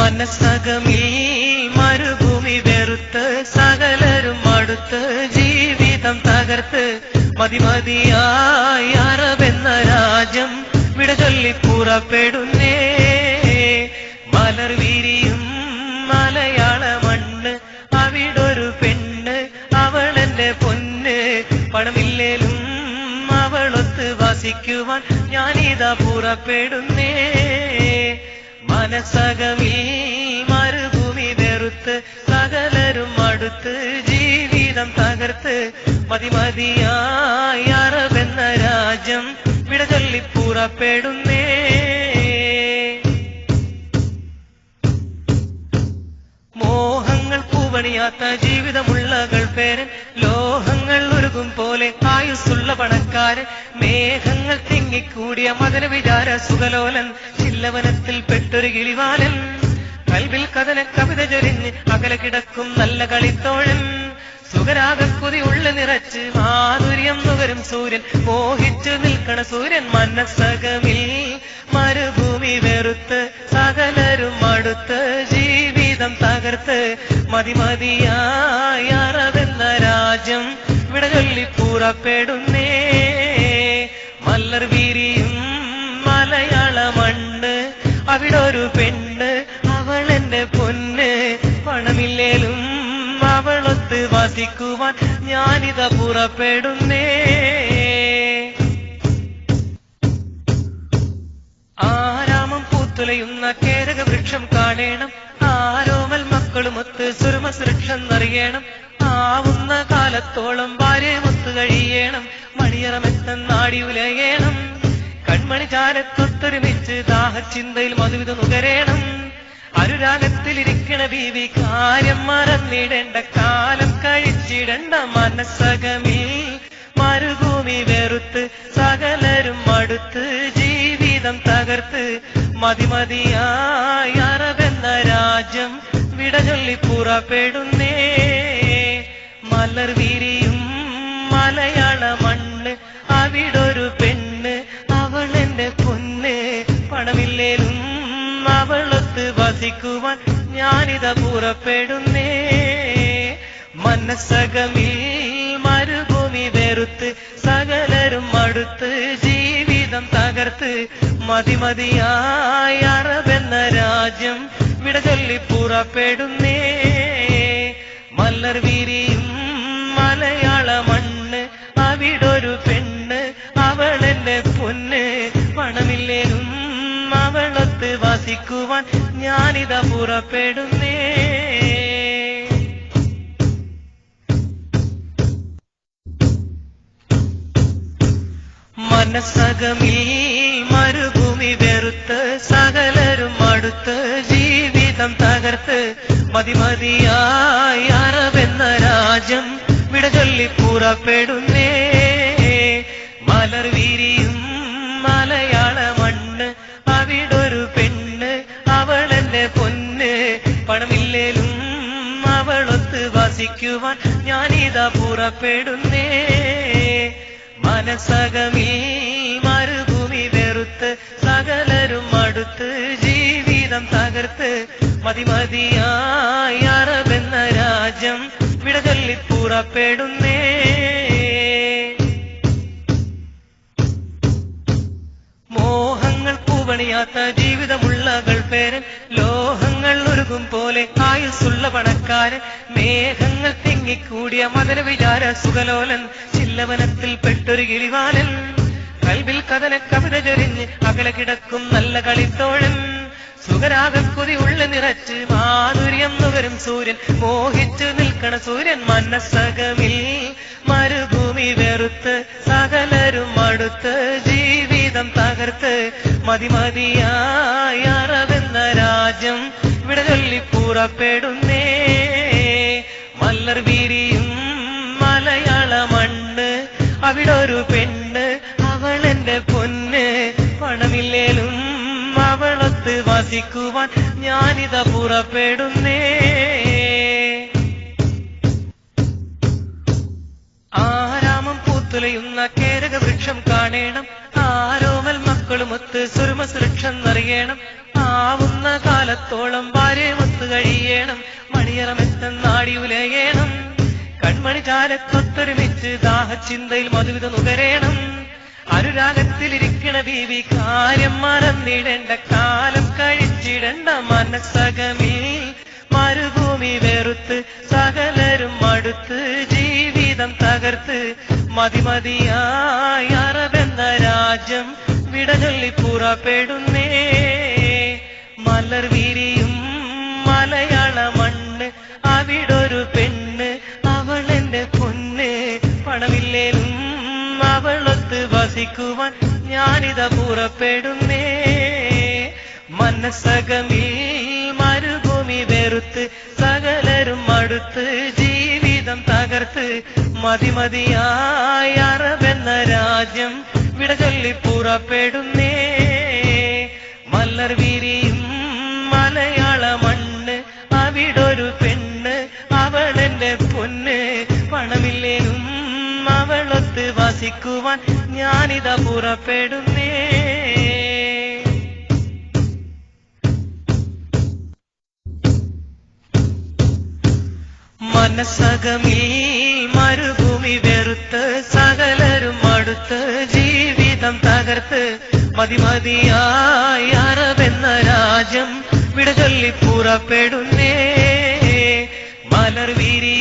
മനസ്സകമിൽ മരുഭൂമി വെറുത്ത് സകലരും അടുത്ത് ജീവിതം തകർത്ത് മതിമതിയായി അറബെന്ന രാജ്യം വിടചൊല്ലി പുറപ്പെടുന്നേ. മലർ വിരിയും മലയാള മണ്ണ്, അവിടൊരു പെണ്ണ്, അവളെന്റെ പൊന്ന്. പണമില്ലേലും അവളൊത്ത് വസിക്കുവാൻ ഞാനിതാ പുറപ്പെടുന്നേ. മനസ്സകമിൽ മരുഭൂമി വെറുത്ത് സകലരും അടുത്ത് ജീവിതം തകർത്ത് മതിമതിയായി അറബെന്ന രാജ്യം വിടചൊല്ലി പുറപ്പെടുന്നേ. മോഹങ്ങൾ പൂവണിയാത്ത ജീവിതമുള്ള ഗൾഫേരൻ, ലോഹങ്ങൾ ഉരുകും പോലെ ആയുസ്സുള്ള പണക്കാരൻ, മേഘങ്ങൾ തിങ്ങിക്കൂടിയ മദന വിചാര സുഖലോലൻ, ചില്ലവനത്തിൽ പെട്ടൊരു കിളിവാലൻ, കൽവിൽ കഥന കവിത ചൊരിഞ്ഞ് അകലെ കിടക്കും നല്ല കളിത്തോഴൻ, സുഖരാഗക്കുതി ഉള്ള നിറച്ച് മാധുര്യം നുകരും സൂര്യൻ, മോഹിച്ചു നിൽക്കണ സൂര്യൻ. മനസ്സകമിൽ മരുഭൂമി വെറുത്ത് സകലരും അടുത്ത് ജീവിതം തകർത്ത് മതിമതിയായി അറബെന്ന രാജ്യം വിടചൊല്ലി പുറപ്പെടുന്നേ. മല്ലർ വിരിയും മലയാള മണ്ണ്, അവിടൊരു പെണ്ണ്, അവളെന്റെ പൊന്ന്. പണമില്ലേലും അവളൊത്ത് വസിക്കുവാൻ ഞാനിതാ പുറപ്പെടുന്നേ. ആരാമം പൂത്തുലയുന്ന കേരക വൃക്ഷം കാണേണം, ആരോമൽ മക്കളുമൊത്ത് സുരമ സുരക്ഷന്നറിയണം. ആവുന്ന കാലത്തോളം ഭാര്യമൊത്ത് കഴിയണം, മണിയറമെത്തന്നാടി ഉലയേണം. കൺമണി ചാരത്തൊത്തൊരുമിച്ച് ദാഹച്ചിന്തയിൽ മധുവിധ നുകരേണം. അനുരാഗത്തിലിരിക്കണ ബീവി കാര്യം മറന്നിടേണ്ട, കാലം കഴിച്ചിടണ്ട. മനസ്സകമിൽ മരുഭൂമി വെറുത്ത് സകലരും അടുത്ത് ജീവിതം തകർത്ത് മതിമതിയായി അറബെന്ന രാജ്യം വിടചൊല്ലി പുറപ്പെടുന്നേ. മലർ വിരിയും മലയാള മണ്ണ്, അവിടൊരു പെണ്ണ്, അവളെന്റെ പൊന്ന്. പണമില്ലേലും അവളൊത്ത് വസിക്കുവാൻ ഞാനിതാ പുറപ്പെടുന്നേ. മനസ്സകമിൽ മരുഭൂമി വെറുത്ത് സകലരും അടുത്ത് ജീവിതം തകർത്ത് മതിമതിയായി അറബെന്ന രാജ്യം വിടചൊല്ലി പുറപ്പെടുന്നേ. മല്ലർ വിരിയും മലയാള മണ്ണ്, അവിടൊരു പെണ്ണ്, അവളെന്റെ പൊന്ന്. പണമില്ലേലും അവളൊത്ത് വസിക്കുവാൻ ഞാനിതാ പുറപ്പെടുന്നേ. മനസ്സകമിൽ മരുഭൂമി വെറുത്ത് സകലരും അടുത്ത് ജീവിതം തകർത്ത് മതിമതിയായി അറബെന്ന രാജ്യം വിടചൊല്ലി പുറപ്പെടുന്നേ. മലർ വിരിയും മലയാള മണ്ണ്, അവിടൊരു പെണ്ണ്, അവളെന്റെ പൊന്ന്. പണമില്ലേലും അവളൊത്ത് വസിക്കുവാൻ ഞാനിതാ പുറപ്പെടുന്നേ. മനസ്സകമിൽ മരുഭൂമി വെറുത്ത് സകലരും അടുത്ത് ജീവിതം തകർത്ത് മതിമതിയായി അറബെന്ന രാജ്യം വിടചൊല്ലി പുറപ്പെടുന്നേ. മോഹങ്ങൾ പൂവണിയാത്ത ജീവിതമുള്ള ഗൾഫേരൻ, ലോഹങ്ങൾ ഉരുകും പോലെ ആയുസ്സുള്ള പണക്കാരൻ, മേഘങ്ങൾ തിങ്ങിക്കൂടിയ മദന വിചാര സുഖലോലൻ, ചില്ലവനത്തിൽ പെട്ടൊരു കിളിവാലൻ, കൽവിൽ കഥന കവിത ചൊരിഞ്ഞ് അകലെ കിടക്കും നല്ല കളിത്തോഴൻ, സുഖരാഗക്കുതി ഉള്ള നിറച്ച് മാധുര്യം നുകരും സൂര്യൻ, മോഹിച്ചു നിൽക്കണ സൂര്യൻ. മനസ്സകമിൽ മരുഭൂമി വെറുത്ത് സകലരും അടുത്ത് ജീവിതം തകർത്ത് മതിമതിയായി അറബെന്ന രാജ്യം വിടചൊല്ലി പുറപ്പെടുന്നേ. മല്ലർ വിരിയും മലയാള മണ്ണ്, അവിടൊരു പെണ്ണ്, അവളെന്റെ പൊന്ന്. പണമില്ലേലും അവളൊത്ത് വസിക്കുവാൻ ഞാനിതാ പുറപ്പെടുന്നേ. ആരാമം പൂത്തുലയുന്ന കേരക വൃക്ഷം കാണേണം, ആരോമൽ മക്കൾ മക്കളുമൊത്ത് സുരമസുരക്ഷന്നറിയണം. ആവുന്ന കാലത്തോളം ഭാര്യയുമൊത്ത് കഴിയണം. മണിയറമെത്തന്നാടി ഉലയണം. കൺമണി ചാലക്കൊത്തൊരുമിച്ച് ദാഹചിന്തയിൽ മധുവിധ നുകരേണം. അനുരാഗത്തിലിരിക്കണ ബീവി കാര്യം മറന്നിടേണ്ട. കാലം കഴിച്ചിടണ്ട മനസ്സകമിൽ മരുഭൂമി വെറുത്ത് സകലരും മടുത്ത് ജീവിതം തകർത്ത് മതിമതിയായി അറബെന്ന രാജ്യം വിടചൊല്ലി പുറപ്പെടുന്നേ. മലർ വിരിയും മലയാള മണ്ണ് അവിടൊരു പെണ്ണ് അവളെന്റെ പൊന്ന്. പണമില്ലേലും അവളൊത്ത് വസിക്കുവാൻ ഞാനിതാ പുറപ്പെടുന്നേ. മനസ്സകമിൽ മരുഭൂമി വെറുത്ത് സകലരും മടുത്ത് ജീവിതം തകർത്ത് മതിമതിയായി അറബെന്ന രാജ്യം വിടചൊല്ലി പുറപ്പെടുന്നേ. മലർ വിരിയും മലയാള മണ്ണ് അവിടൊരു പെണ്ണ് അവളെന്റെ പൊന്ന്. പണമില്ലേലും അവളൊത്ത് വസിക്കുവാൻ ഞാനിതാ പുറപ്പെടുന്നേ. മനസ്സകമിൽ മരുഭൂമി വെറുത്ത് സകലരും മടുത്ത് ജീവിതം തകർത്ത് മതിമതിയായി അറബെന്ന രാജ്യം വിടചൊല്ലി പുറപ്പെടുന്നേ. മലർ വിരി